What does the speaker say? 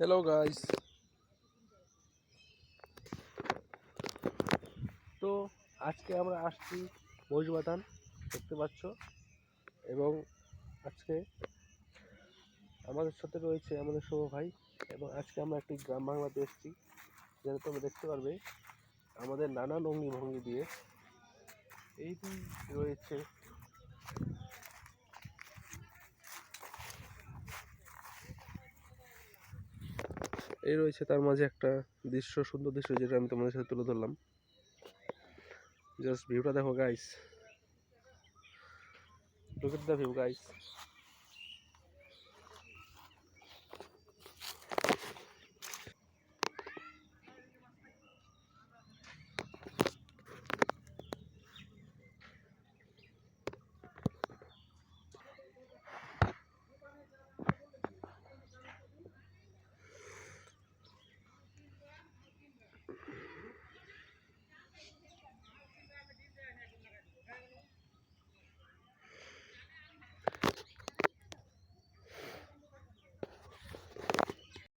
Hello guys. তো আজকে আমরা আসছি মহিষবাথান, দেখতে পাচ্ছ। এবং আজকে আমাদের সাথে রয়েছে আমাদের শুভ ভাই। এবং আজকে আমরা একটি গ্রাম বাংলাতে এসেছি, যেটা তোমরা দেখতে পারবে আমাদের নানান অঙ্গি ভঙ্গি দিয়ে। এইটি রয়েছে তার মাঝে একটা দৃশ্য, সুন্দর দৃশ্য, যেটা আমি তোমাদের সাথে তুলে ধরলাম। জাস্ট ভিউটা দেখো guys, look at the view guys.